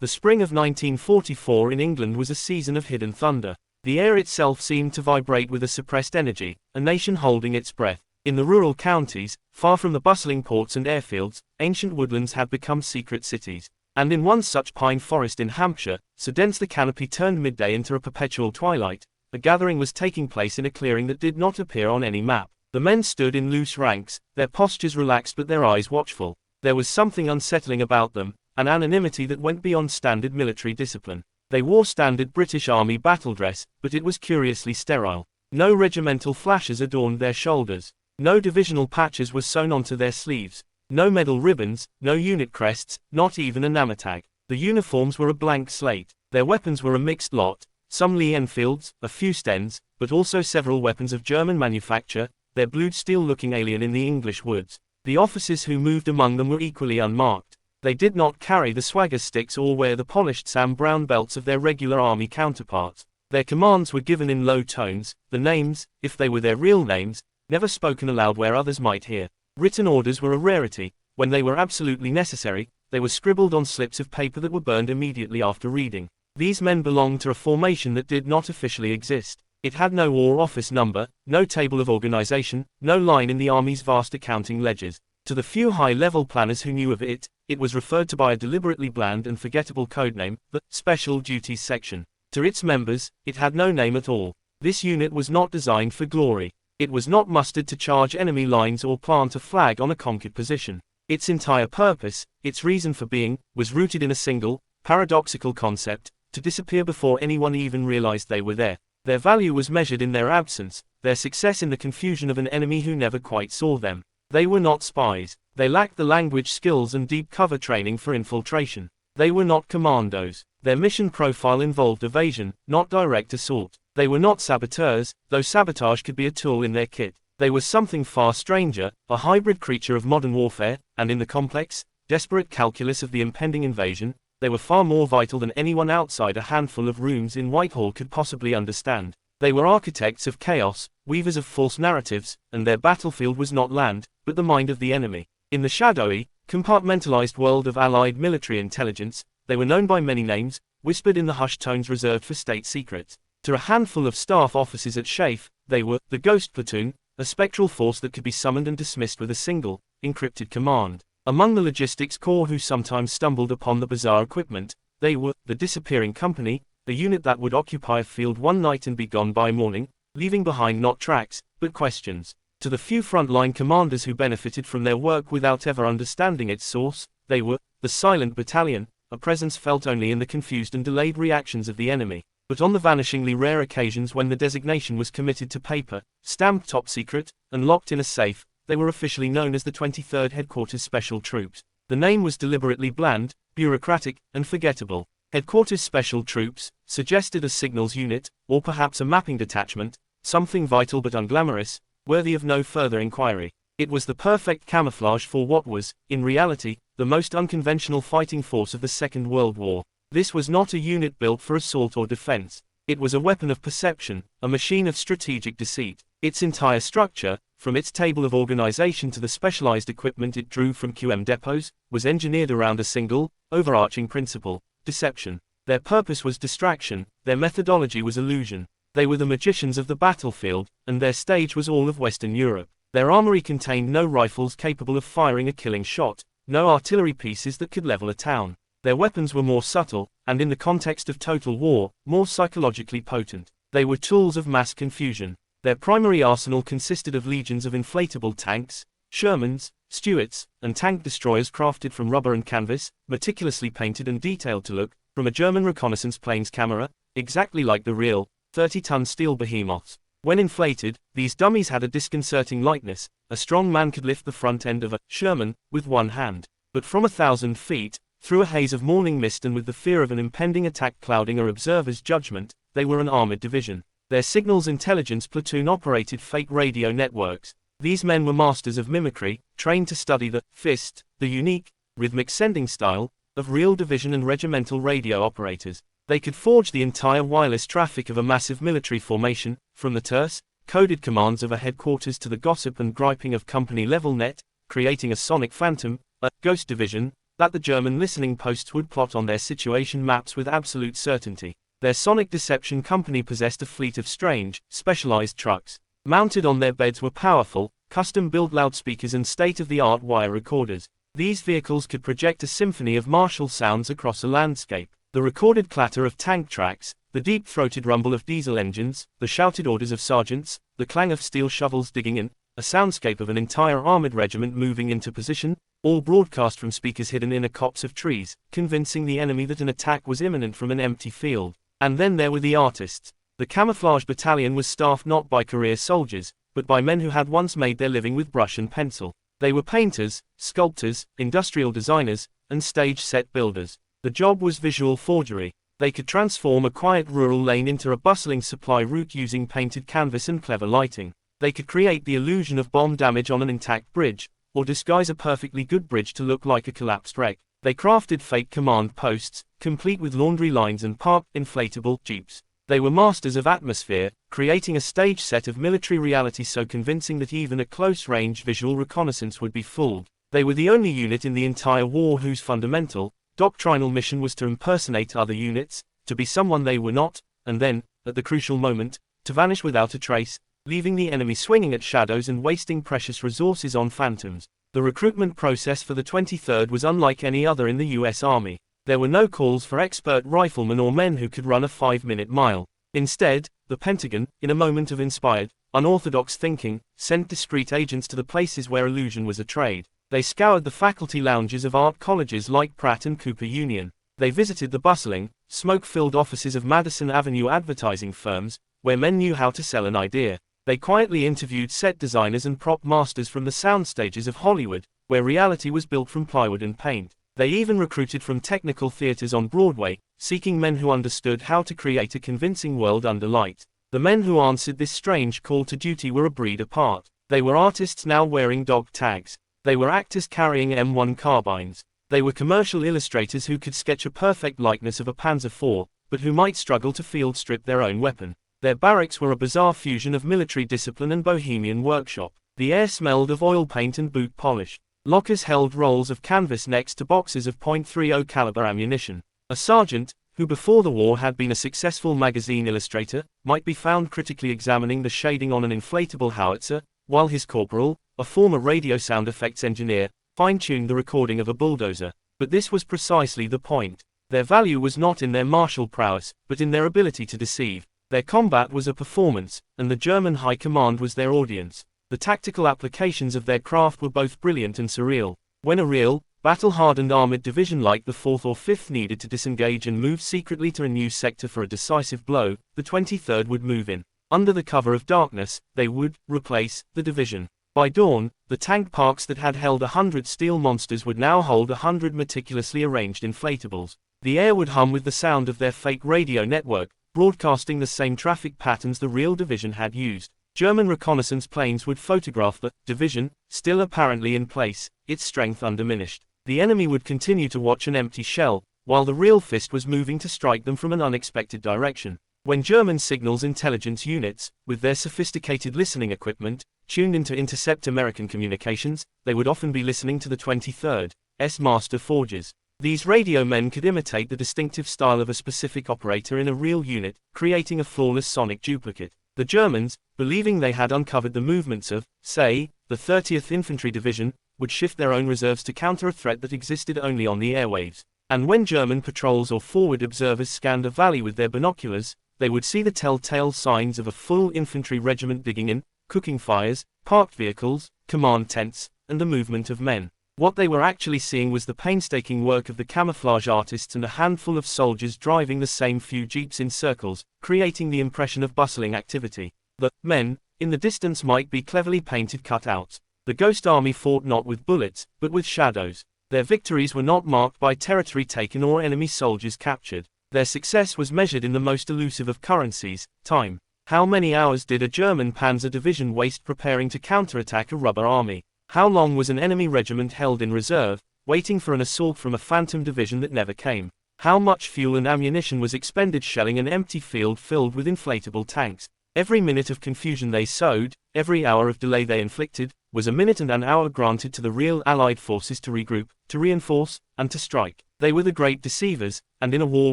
The spring of 1944 in England was a season of hidden thunder. The air itself seemed to vibrate with a suppressed energy, a nation holding its breath. In the rural counties, far from the bustling ports and airfields, ancient woodlands had become secret cities. And in one such pine forest in Hampshire, so dense the canopy turned midday into a perpetual twilight, a gathering was taking place in a clearing that did not appear on any map. The men stood in loose ranks, their postures relaxed but their eyes watchful. There was something unsettling about them, an anonymity that went beyond standard military discipline. They wore standard British Army battle dress, but it was curiously sterile. No regimental flashes adorned their shoulders. No divisional patches were sewn onto their sleeves. No medal ribbons, no unit crests, not even a name tag. The uniforms were a blank slate. Their weapons were a mixed lot, some Lee Enfields, a few Stens, but also several weapons of German manufacture, their blued steel looking alien in the English woods. The officers who moved among them were equally unmarked. They did not carry the swagger sticks or wear the polished Sam Brown belts of their regular army counterparts. Their commands were given in low tones, the names, if they were their real names, never spoken aloud where others might hear. Written orders were a rarity. When they were absolutely necessary, they were scribbled on slips of paper that were burned immediately after reading. These men belonged to a formation that did not officially exist. It had no War Office number, no table of organization, no line in the Army's vast accounting ledgers. To the few high-level planners who knew of it, it was referred to by a deliberately bland and forgettable codename, the Special Duties Section. To its members, it had no name at all. This unit was not designed for glory. It was not mustered to charge enemy lines or plant a flag on a conquered position. Its entire purpose, its reason for being, was rooted in a single, paradoxical concept: to disappear before anyone even realized they were there. Their value was measured in their absence, their success in the confusion of an enemy who never quite saw them. They were not spies. They lacked the language skills and deep cover training for infiltration. They were not commandos. Their mission profile involved evasion, not direct assault. They were not saboteurs, though sabotage could be a tool in their kit. They were something far stranger, a hybrid creature of modern warfare, and in the complex, desperate calculus of the impending invasion, they were far more vital than anyone outside a handful of rooms in Whitehall could possibly understand. They were architects of chaos, weavers of false narratives, and their battlefield was not land, but the mind of the enemy. In the shadowy, compartmentalized world of Allied military intelligence, they were known by many names, whispered in the hushed tones reserved for state secrets. To a handful of staff officers at SHAEF, they were the Ghost Platoon, a spectral force that could be summoned and dismissed with a single, encrypted command. Among the logistics corps who sometimes stumbled upon the bizarre equipment, they were the Disappearing Company, a unit that would occupy a field one night and be gone by morning, leaving behind not tracks, but questions. To the few frontline commanders who benefited from their work without ever understanding its source, they were the Silent Battalion, a presence felt only in the confused and delayed reactions of the enemy. But on the vanishingly rare occasions when the designation was committed to paper, stamped top secret, and locked in a safe, they were officially known as the 23rd Headquarters Special Troops. The name was deliberately bland, bureaucratic, and forgettable. Headquarters Special Troops, suggested a signals unit, or perhaps a mapping detachment, something vital but unglamorous, worthy of no further inquiry. It was the perfect camouflage for what was, in reality, the most unconventional fighting force of the Second World War. This was not a unit built for assault or defense. It was a weapon of perception, a machine of strategic deceit. Its entire structure, from its table of organization to the specialized equipment it drew from QM depots, was engineered around a single, overarching principle: deception. Their purpose was distraction, their methodology was illusion. They were the magicians of the battlefield, and their stage was all of Western Europe. Their armory contained no rifles capable of firing a killing shot, no artillery pieces that could level a town. Their weapons were more subtle, and in the context of total war, more psychologically potent. They were tools of mass confusion. Their primary arsenal consisted of legions of inflatable tanks, Shermans, Stuarts, and tank destroyers crafted from rubber and canvas, meticulously painted and detailed to look, from a German reconnaissance plane's camera, exactly like the real, 30-ton steel behemoths. When inflated, these dummies had a disconcerting lightness. A strong man could lift the front end of a Sherman with one hand. But from 1,000 feet, through a haze of morning mist and with the fear of an impending attack clouding an observer's judgment, they were an armored division. Their signals intelligence platoon operated fake radio networks. These men were masters of mimicry, trained to study the fist, the unique, rhythmic sending style, of real division and regimental radio operators. They could forge the entire wireless traffic of a massive military formation, from the terse, coded commands of a headquarters to the gossip and griping of company-level net, creating a sonic phantom, a ghost division, that the German listening posts would plot on their situation maps with absolute certainty. Their sonic deception company possessed a fleet of strange, specialized trucks. Mounted on their beds were powerful, custom-built loudspeakers and state-of-the-art wire recorders. These vehicles could project a symphony of martial sounds across a landscape. The recorded clatter of tank tracks, the deep-throated rumble of diesel engines, the shouted orders of sergeants, the clang of steel shovels digging in, a soundscape of an entire armored regiment moving into position, all broadcast from speakers hidden in a copse of trees, convincing the enemy that an attack was imminent from an empty field. And then there were the artists. The camouflage battalion was staffed not by career soldiers, but by men who had once made their living with brush and pencil. They were painters, sculptors, industrial designers, and stage set builders. The job was visual forgery. They could transform a quiet rural lane into a bustling supply route using painted canvas and clever lighting. They could create the illusion of bomb damage on an intact bridge, or disguise a perfectly good bridge to look like a collapsed wreck. They crafted fake command posts, complete with laundry lines and parked inflatable jeeps. They were masters of atmosphere, creating a stage set of military reality so convincing that even a close-range visual reconnaissance would be fooled. They were the only unit in the entire war whose fundamental, doctrinal mission was to impersonate other units, to be someone they were not, and then, at the crucial moment, to vanish without a trace, leaving the enemy swinging at shadows and wasting precious resources on phantoms. The recruitment process for the 23rd was unlike any other in the US Army. There were no calls for expert riflemen or men who could run a 5-minute mile. Instead, the Pentagon, in a moment of inspired, unorthodox thinking, sent discreet agents to the places where illusion was a trade. They scoured the faculty lounges of art colleges like Pratt and Cooper Union. They visited the bustling, smoke-filled offices of Madison Avenue advertising firms, where men knew how to sell an idea. They quietly interviewed set designers and prop masters from the sound stages of Hollywood, where reality was built from plywood and paint. They even recruited from technical theaters on Broadway, seeking men who understood how to create a convincing world under light. The men who answered this strange call to duty were a breed apart. They were artists now wearing dog tags. They were actors carrying M1 carbines. They were commercial illustrators who could sketch a perfect likeness of a Panzer IV, but who might struggle to field strip their own weapon. Their barracks were a bizarre fusion of military discipline and bohemian workshop. The air smelled of oil paint and boot polish. Lockers held rolls of canvas next to boxes of .30 caliber ammunition. A sergeant, who before the war had been a successful magazine illustrator, might be found critically examining the shading on an inflatable howitzer, while his corporal, a former radio sound effects engineer, fine-tuned the recording of a bulldozer. But this was precisely the point. Their value was not in their martial prowess, but in their ability to deceive. Their combat was a performance, and the German high command was their audience. The tactical applications of their craft were both brilliant and surreal. When a real, battle-hardened armored division like the 4th or 5th needed to disengage and move secretly to a new sector for a decisive blow, the 23rd would move in. Under the cover of darkness, they would replace the division. By dawn, the tank parks that had held 100 steel monsters would now hold 100 meticulously arranged inflatables. The air would hum with the sound of their fake radio network, broadcasting the same traffic patterns the real division had used. German reconnaissance planes would photograph the division, still apparently in place, its strength undiminished. The enemy would continue to watch an empty shell, while the real fist was moving to strike them from an unexpected direction. When German signals intelligence units, with their sophisticated listening equipment, tuned in to intercept American communications, they would often be listening to the 23rd's master forgers. These radio men could imitate the distinctive style of a specific operator in a real unit, creating a flawless sonic duplicate. The Germans, believing they had uncovered the movements of, say, the 30th Infantry Division, would shift their own reserves to counter a threat that existed only on the airwaves. And when German patrols or forward observers scanned a valley with their binoculars, they would see the telltale signs of a full infantry regiment digging in, cooking fires, parked vehicles, command tents, and the movement of men. What they were actually seeing was the painstaking work of the camouflage artists and a handful of soldiers driving the same few jeeps in circles, creating the impression of bustling activity. The men, in the distance might be cleverly painted cutouts. The ghost army fought not with bullets, but with shadows. Their victories were not marked by territory taken or enemy soldiers captured. Their success was measured in the most elusive of currencies, time. How many hours did a German panzer division waste preparing to counterattack a rubber army? How long was an enemy regiment held in reserve, waiting for an assault from a phantom division that never came? How much fuel and ammunition was expended shelling an empty field filled with inflatable tanks? Every minute of confusion they sowed, every hour of delay they inflicted, was a minute and an hour granted to the real Allied forces to regroup, to reinforce, and to strike. They were the great deceivers, and in a war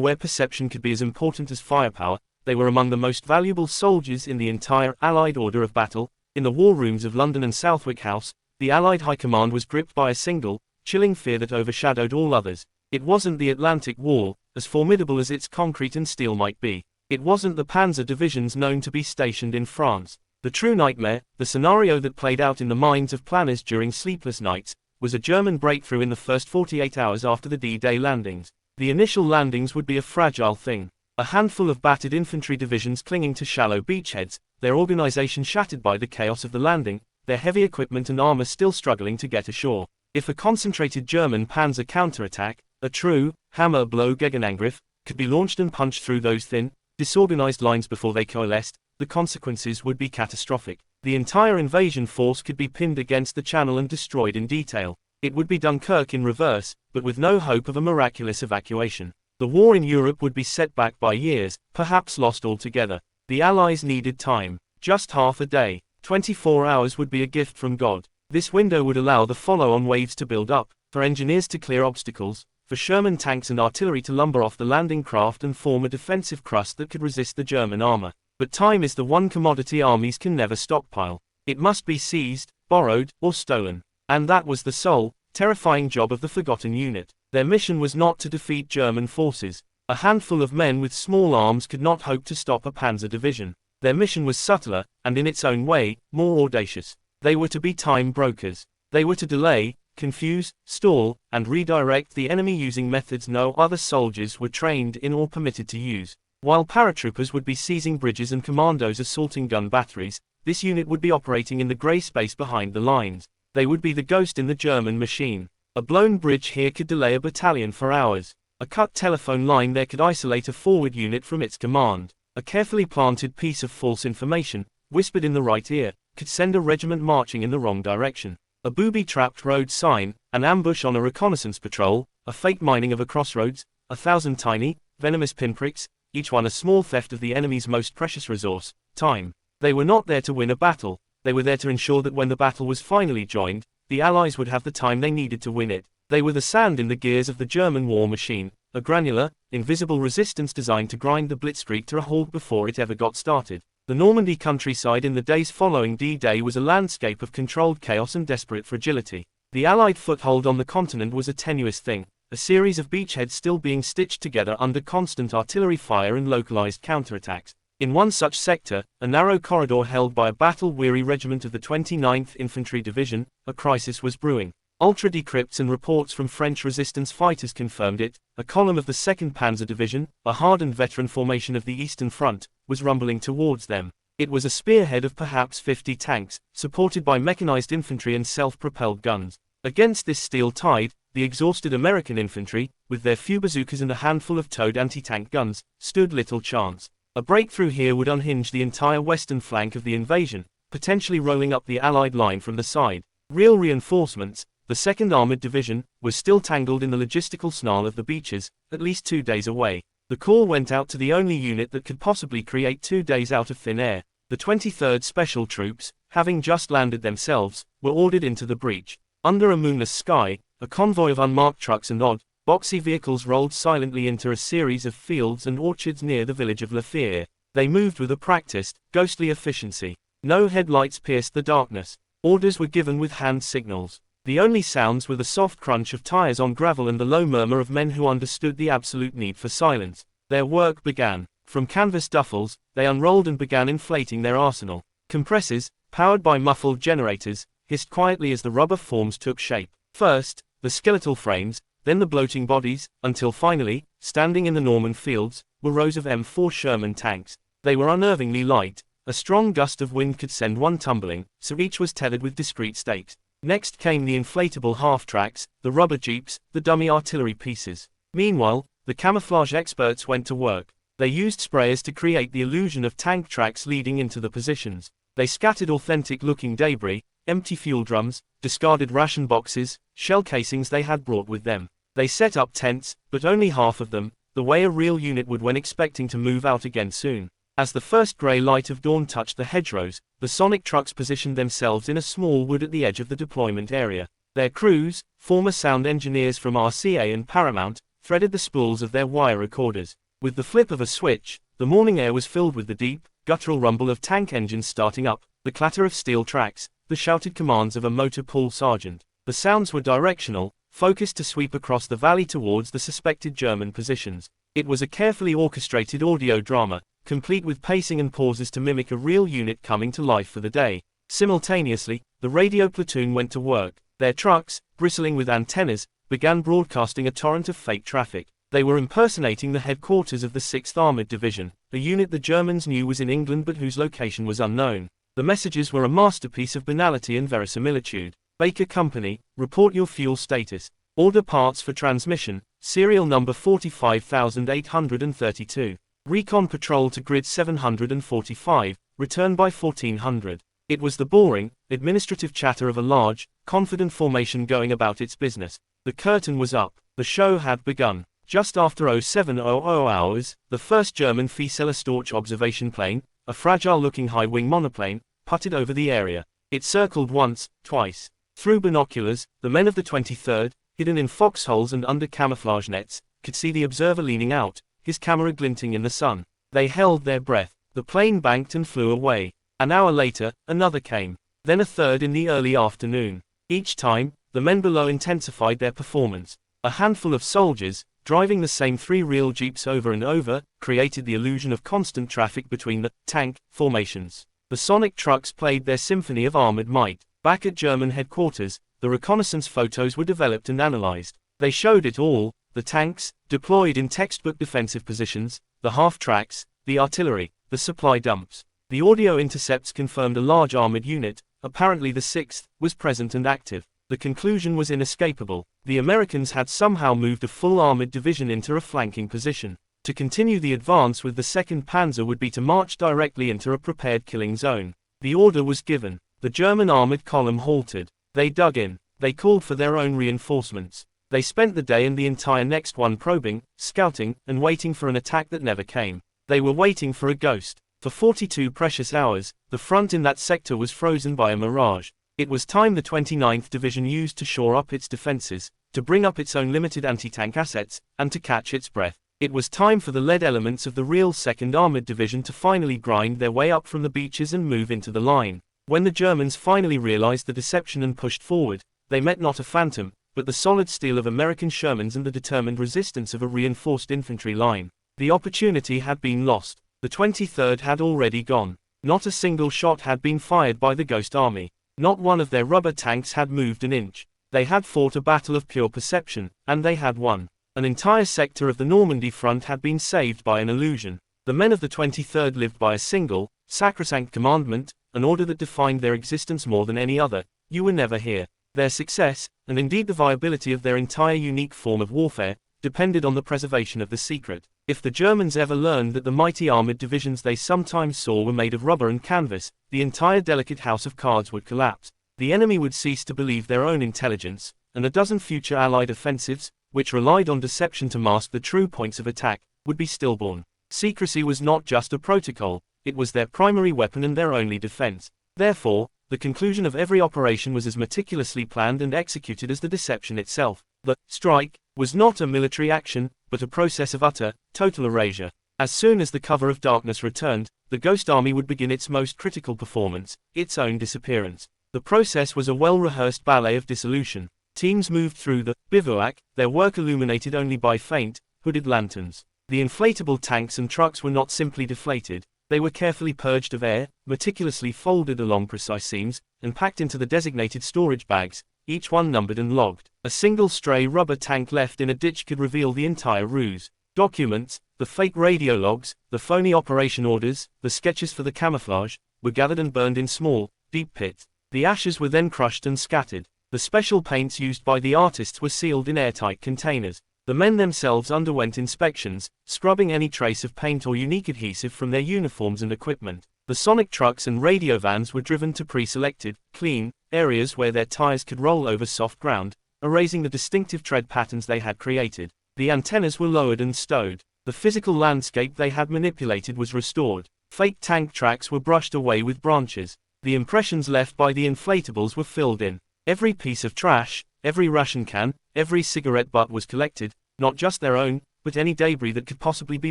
where perception could be as important as firepower, they were among the most valuable soldiers in the entire Allied order of battle. In the war rooms of London and Southwick House, the Allied High Command was gripped by a single, chilling fear that overshadowed all others. It wasn't the Atlantic Wall, as formidable as its concrete and steel might be. It wasn't the panzer divisions known to be stationed in France. The true nightmare, the scenario that played out in the minds of planners during sleepless nights, was a German breakthrough in the first 48 hours after the D-Day landings. The initial landings would be a fragile thing. A handful of battered infantry divisions clinging to shallow beachheads, their organization shattered by the chaos of the landing, their heavy equipment and armor still struggling to get ashore. If a concentrated German panzer counterattack, a true hammer-blow Gegenangriff, could be launched and punched through those thin, disorganized lines before they coalesced, the consequences would be catastrophic. The entire invasion force could be pinned against the Channel and destroyed in detail. It would be Dunkirk in reverse, but with no hope of a miraculous evacuation. The war in Europe would be set back by years, perhaps lost altogether. The Allies needed time. Just half a day. 24 hours would be a gift from God. This window would allow the follow-on waves to build up, for engineers to clear obstacles, for Sherman tanks and artillery to lumber off the landing craft and form a defensive crust that could resist the German armor. But time is the one commodity armies can never stockpile. It must be seized, borrowed, or stolen. And that was the sole, terrifying job of the Forgotten Unit. Their mission was not to defeat German forces. A handful of men with small arms could not hope to stop a panzer division. Their mission was subtler, and in its own way, more audacious. They were to be time brokers. They were to delay, confuse, stall, and redirect the enemy using methods no other soldiers were trained in or permitted to use. While paratroopers would be seizing bridges and commandos assaulting gun batteries, this unit would be operating in the grey space behind the lines. They would be the ghost in the German machine. A blown bridge here could delay a battalion for hours. A cut telephone line there could isolate a forward unit from its command. A carefully planted piece of false information, whispered in the right ear, could send a regiment marching in the wrong direction. A booby-trapped road sign, an ambush on a reconnaissance patrol, a fake mining of a crossroads, 1,000 tiny, venomous pinpricks, each one a small theft of the enemy's most precious resource, time. They were not there to win a battle, they were there to ensure that when the battle was finally joined, the Allies would have the time they needed to win it. They were the sand in the gears of the German war machine, a granular, invisible resistance designed to grind the blitzkrieg to a halt before it ever got started. The Normandy countryside in the days following D-Day was a landscape of controlled chaos and desperate fragility. The Allied foothold on the continent was a tenuous thing, a series of beachheads still being stitched together under constant artillery fire and localized counterattacks. In one such sector, a narrow corridor held by a battle-weary regiment of the 29th Infantry Division, a crisis was brewing. Ultra-decrypts and reports from French resistance fighters confirmed it. A column of the 2nd Panzer Division, a hardened veteran formation of the Eastern Front, was rumbling towards them. It was a spearhead of perhaps 50 tanks, supported by mechanized infantry and self-propelled guns. Against this steel tide, the exhausted American infantry, with their few bazookas and a handful of towed anti-tank guns, stood little chance. A breakthrough here would unhinge the entire western flank of the invasion, potentially rolling up the Allied line from the side. Real reinforcements, the 2nd Armored Division, was still tangled in the logistical snarl of the beaches, at least 2 days away. The call went out to the only unit that could possibly create 2 days out of thin air. The 23rd Special Troops, having just landed themselves, were ordered into the breach. Under a moonless sky, a convoy of unmarked trucks and odd, boxy vehicles rolled silently into a series of fields and orchards near the village of La Fère. They moved with a practiced, ghostly efficiency. No headlights pierced the darkness. Orders were given with hand signals. The only sounds were the soft crunch of tires on gravel and the low murmur of men who understood the absolute need for silence. Their work began. From canvas duffels, they unrolled and began inflating their arsenal. Compressors, powered by muffled generators, hissed quietly as the rubber forms took shape. First, the skeletal frames, then the bloating bodies, until finally, standing in the Norman fields, were rows of M4 Sherman tanks. They were unnervingly light. A strong gust of wind could send one tumbling, so each was tethered with discrete stakes. Next came the inflatable half-tracks, the rubber jeeps, the dummy artillery pieces. Meanwhile, the camouflage experts went to work. They used sprayers to create the illusion of tank tracks leading into the positions. They scattered authentic-looking debris, empty fuel drums, discarded ration boxes, shell casings they had brought with them. They set up tents, but only half of them, the way a real unit would when expecting to move out again soon. As the first grey light of dawn touched the hedgerows, the Sonic trucks positioned themselves in a small wood at the edge of the deployment area. Their crews, former sound engineers from RCA and Paramount, threaded the spools of their wire recorders. With the flip of a switch, the morning air was filled with the deep, guttural rumble of tank engines starting up, the clatter of steel tracks, the shouted commands of a motor pool sergeant. The sounds were directional, focused to sweep across the valley towards the suspected German positions. It was a carefully orchestrated audio drama, complete with pacing and pauses to mimic a real unit coming to life for the day. Simultaneously, the radio platoon went to work. Their trucks, bristling with antennas, began broadcasting a torrent of fake traffic. They were impersonating the headquarters of the 6th Armored Division, a unit the Germans knew was in England but whose location was unknown. The messages were a masterpiece of banality and verisimilitude. Baker Company, report your fuel status. Order parts for transmission, serial number 45832. Recon patrol to grid 745, return by 1400. It was the boring, administrative chatter of a large, confident formation going about its business. The curtain was up. The show had begun. Just after 0700 hours, the first German Fieseler-Storch observation plane, a fragile-looking high-wing monoplane, putted over the area. It circled once, twice. Through binoculars, the men of the 23rd, hidden in foxholes and under camouflage nets, could see the observer leaning out, his camera glinting in the sun. They held their breath. The plane banked and flew away. An hour later, another came. Then a third in the early afternoon. Each time, the men below intensified their performance. A handful of soldiers, driving the same 3 real jeeps over and over, created the illusion of constant traffic between the tank formations. The Sonic trucks played their symphony of armored might. Back at German headquarters, the reconnaissance photos were developed and analyzed. They showed it all: the tanks, deployed in textbook defensive positions, the half-tracks, the artillery, the supply dumps. The audio intercepts confirmed a large armored unit, apparently the 6th, was present and active. The conclusion was inescapable. The Americans had somehow moved a full armored division into a flanking position. To continue the advance with the 2nd Panzer would be to march directly into a prepared killing zone. The order was given. The German armored column halted. They dug in. They called for their own reinforcements. They spent the day and the entire next one probing, scouting, and waiting for an attack that never came. They were waiting for a ghost. For 42 precious hours, the front in that sector was frozen by a mirage. It was time the 29th Division used to shore up its defenses, to bring up its own limited anti-tank assets, and to catch its breath. It was time for the lead elements of the real 2nd Armored Division to finally grind their way up from the beaches and move into the line. When the Germans finally realized the deception and pushed forward, they met not a phantom, but the solid steel of American Shermans and the determined resistance of a reinforced infantry line. The opportunity had been lost. The 23rd had already gone. Not a single shot had been fired by the Ghost Army. Not one of their rubber tanks had moved an inch. They had fought a battle of pure perception, and they had won. An entire sector of the Normandy front had been saved by an illusion. The men of the 23rd lived by a single, sacrosanct commandment, an order that defined their existence more than any other: you were never here. Their success, and indeed the viability of their entire unique form of warfare, depended on the preservation of the secret. If the Germans ever learned that the mighty armored divisions they sometimes saw were made of rubber and canvas, the entire delicate house of cards would collapse. The enemy would cease to believe their own intelligence, and a dozen future Allied offensives, which relied on deception to mask the true points of attack, would be stillborn. Secrecy was not just a protocol, it was their primary weapon and their only defense. Therefore, the conclusion of every operation was as meticulously planned and executed as the deception itself. The strike was not a military action, but a process of utter, total erasure. As soon as the cover of darkness returned, the Ghost Army would begin its most critical performance, its own disappearance. The process was a well-rehearsed ballet of dissolution. Teams moved through the bivouac, their work illuminated only by faint, hooded lanterns. The inflatable tanks and trucks were not simply deflated. They were carefully purged of air, meticulously folded along precise seams, and packed into the designated storage bags, each one numbered and logged. A single stray rubber tank left in a ditch could reveal the entire ruse. Documents, the fake radio logs, the phony operation orders, the sketches for the camouflage, were gathered and burned in small, deep pits. The ashes were then crushed and scattered. The special paints used by the artists were sealed in airtight containers. The men themselves underwent inspections, scrubbing any trace of paint or unique adhesive from their uniforms and equipment. The Sonic trucks and radio vans were driven to pre-selected, clean, areas where their tires could roll over soft ground, erasing the distinctive tread patterns they had created. The antennas were lowered and stowed. The physical landscape they had manipulated was restored. Fake tank tracks were brushed away with branches. The impressions left by the inflatables were filled in. Every piece of trash, every ration can, every cigarette butt was collected, not just their own, but any debris that could possibly be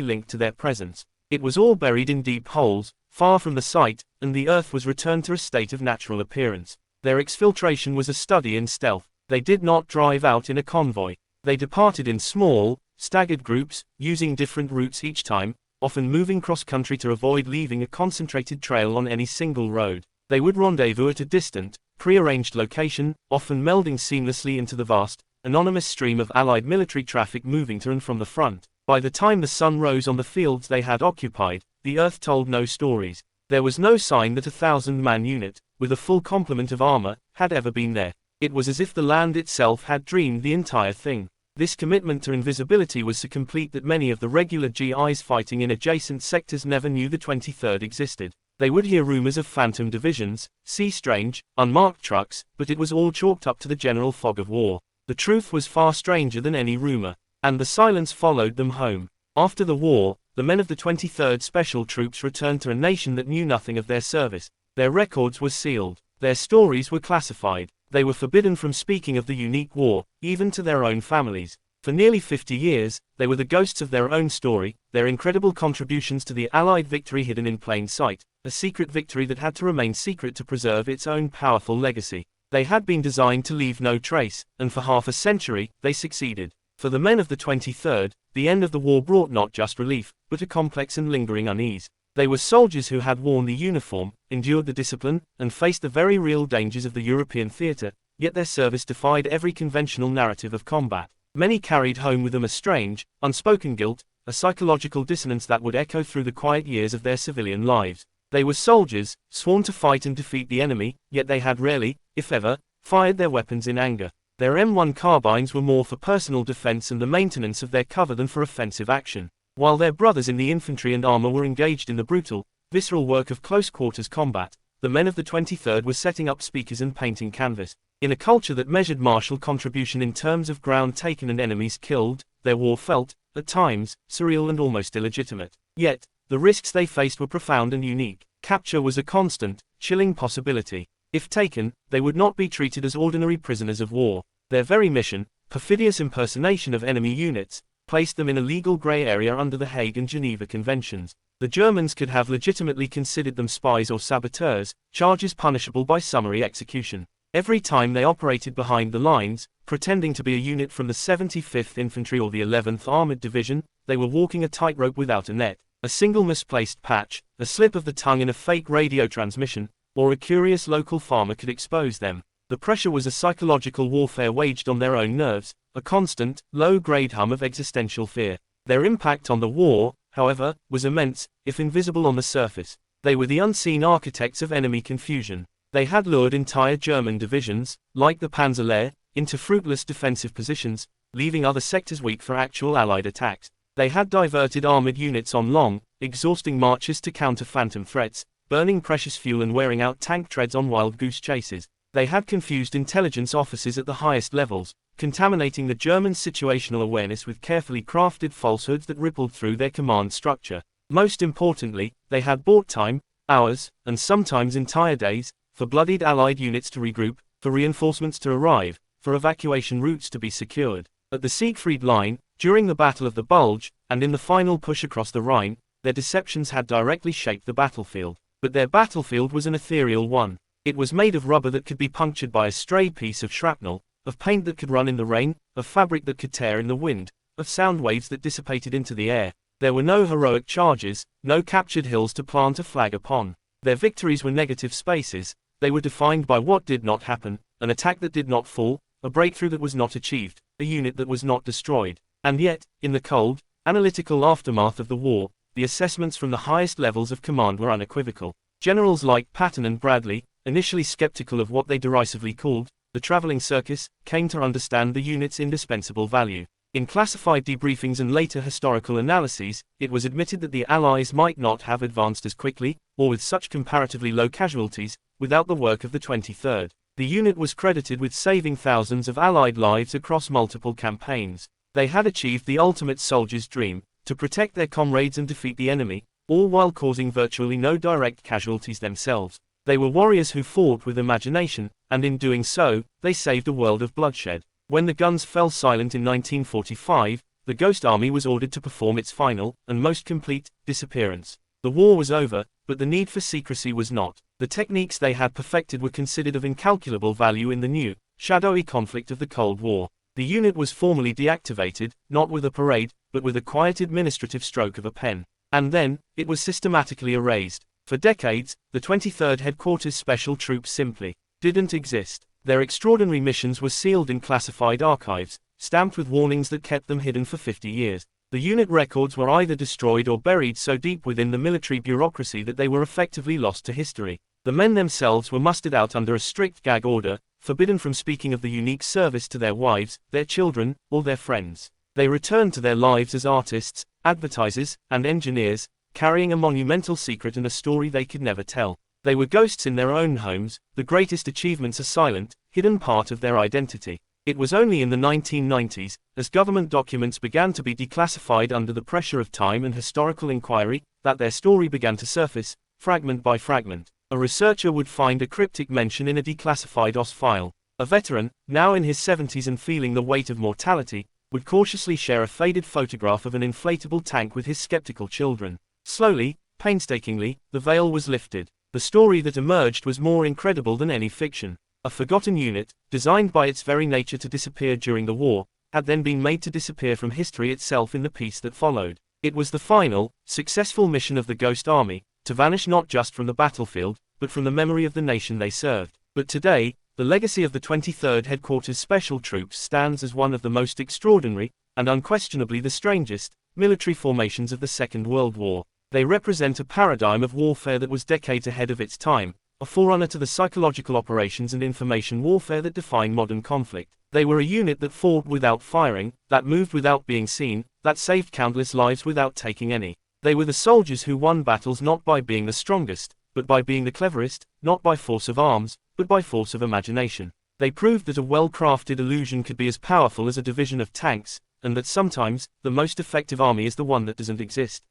linked to their presence. It was all buried in deep holes, far from the site, and the earth was returned to a state of natural appearance. Their exfiltration was a study in stealth. They did not drive out in a convoy. They departed in small, staggered groups, using different routes each time, often moving cross-country to avoid leaving a concentrated trail on any single road. They would rendezvous at a distant, pre-arranged location, often melding seamlessly into the vast, anonymous stream of Allied military traffic moving to and from the front. By the time the sun rose on the fields they had occupied, the earth told no stories. There was no sign that a 1,000-man unit, with a full complement of armor, had ever been there. It was as if the land itself had dreamed the entire thing. This commitment to invisibility was so complete that many of the regular GIs fighting in adjacent sectors never knew the 23rd existed. They would hear rumors of phantom divisions, see strange, unmarked trucks, but it was all chalked up to the general fog of war. The truth was far stranger than any rumor, and the silence followed them home. After the war, the men of the 23rd Special Troops returned to a nation that knew nothing of their service. Their records were sealed. Their stories were classified. They were forbidden from speaking of the unique war, even to their own families. For nearly 50 years, they were the ghosts of their own story, their incredible contributions to the Allied victory hidden in plain sight, a secret victory that had to remain secret to preserve its own powerful legacy. They had been designed to leave no trace, and for half a century, they succeeded. For the men of the 23rd, the end of the war brought not just relief, but a complex and lingering unease. They were soldiers who had worn the uniform, endured the discipline, and faced the very real dangers of the European theater, yet their service defied every conventional narrative of combat. Many carried home with them a strange, unspoken guilt, a psychological dissonance that would echo through the quiet years of their civilian lives. They were soldiers, sworn to fight and defeat the enemy, yet they had rarely, if ever, fired their weapons in anger. Their M1 carbines were more for personal defense and the maintenance of their cover than for offensive action. While their brothers in the infantry and armor were engaged in the brutal, visceral work of close-quarters combat, the men of the 23rd were setting up speakers and painting canvas. In a culture that measured martial contribution in terms of ground taken and enemies killed, their war felt, at times, surreal and almost illegitimate. Yet, the risks they faced were profound and unique. Capture was a constant, chilling possibility. If taken, they would not be treated as ordinary prisoners of war. Their very mission, perfidious impersonation of enemy units, placed them in a legal grey area under the Hague and Geneva Conventions. The Germans could have legitimately considered them spies or saboteurs, charges punishable by summary execution. Every time they operated behind the lines, pretending to be a unit from the 75th Infantry or the 11th Armored Division, they were walking a tightrope without a net. A single misplaced patch, a slip of the tongue in a fake radio transmission, or a curious local farmer could expose them. The pressure was a psychological warfare waged on their own nerves, a constant, low-grade hum of existential fear. Their impact on the war, however, was immense, if invisible on the surface. They were the unseen architects of enemy confusion. They had lured entire German divisions, like the Panzerlehr, into fruitless defensive positions, leaving other sectors weak for actual Allied attacks. They had diverted armored units on long, exhausting marches to counter phantom threats, burning precious fuel and wearing out tank treads on wild goose chases. They had confused intelligence officers at the highest levels, contaminating the German situational awareness with carefully crafted falsehoods that rippled through their command structure. Most importantly, they had bought time, hours, and sometimes entire days, for bloodied Allied units to regroup, for reinforcements to arrive, for evacuation routes to be secured. At the Siegfried Line, during the Battle of the Bulge, and in the final push across the Rhine, their deceptions had directly shaped the battlefield. But their battlefield was an ethereal one. It was made of rubber that could be punctured by a stray piece of shrapnel, of paint that could run in the rain, of fabric that could tear in the wind, of sound waves that dissipated into the air. There were no heroic charges, no captured hills to plant a flag upon. Their victories were negative spaces. They were defined by what did not happen, an attack that did not fall, a breakthrough that was not achieved, a unit that was not destroyed. And yet, in the cold, analytical aftermath of the war, the assessments from the highest levels of command were unequivocal. Generals like Patton and Bradley, initially skeptical of what they derisively called the traveling circus, came to understand the unit's indispensable value. In classified debriefings and later historical analyses, it was admitted that the Allies might not have advanced as quickly, or with such comparatively low casualties, without the work of the 23rd. The unit was credited with saving thousands of Allied lives across multiple campaigns. They had achieved the ultimate soldier's dream, to protect their comrades and defeat the enemy, all while causing virtually no direct casualties themselves. They were warriors who fought with imagination, and in doing so, they saved a world of bloodshed. When the guns fell silent in 1945, the Ghost Army was ordered to perform its final, and most complete, disappearance. The war was over, but the need for secrecy was not. The techniques they had perfected were considered of incalculable value in the new, shadowy conflict of the Cold War. The unit was formally deactivated, not with a parade, but with a quiet administrative stroke of a pen. And then, it was systematically erased. For decades, the 23rd Headquarters Special Troops simply didn't exist. Their extraordinary missions were sealed in classified archives, stamped with warnings that kept them hidden for 50 years. The unit records were either destroyed or buried so deep within the military bureaucracy that they were effectively lost to history. The men themselves were mustered out under a strict gag order, forbidden from speaking of the unique service to their wives, their children, or their friends. They returned to their lives as artists, advertisers, and engineers, carrying a monumental secret and a story they could never tell. They were ghosts in their own homes, the greatest achievements a silent, hidden part of their identity. It was only in the 1990s, as government documents began to be declassified under the pressure of time and historical inquiry, that their story began to surface, fragment by fragment. A researcher would find a cryptic mention in a declassified OS file. A veteran, now in his 70s and feeling the weight of mortality, would cautiously share a faded photograph of an inflatable tank with his skeptical children. Slowly, painstakingly, the veil was lifted. The story that emerged was more incredible than any fiction. A forgotten unit, designed by its very nature to disappear during the war, had then been made to disappear from history itself in the peace that followed. It was the final, successful mission of the Ghost Army, to vanish not just from the battlefield, but from the memory of the nation they served. But today, the legacy of the 23rd Headquarters Special Troops stands as one of the most extraordinary, and unquestionably the strangest, military formations of the Second World War. They represent a paradigm of warfare that was decades ahead of its time, a forerunner to the psychological operations and information warfare that define modern conflict. They were a unit that fought without firing, that moved without being seen, that saved countless lives without taking any. They were the soldiers who won battles not by being the strongest, but by being the cleverest, not by force of arms, but by force of imagination. They proved that a well-crafted illusion could be as powerful as a division of tanks, and that sometimes, the most effective army is the one that doesn't exist.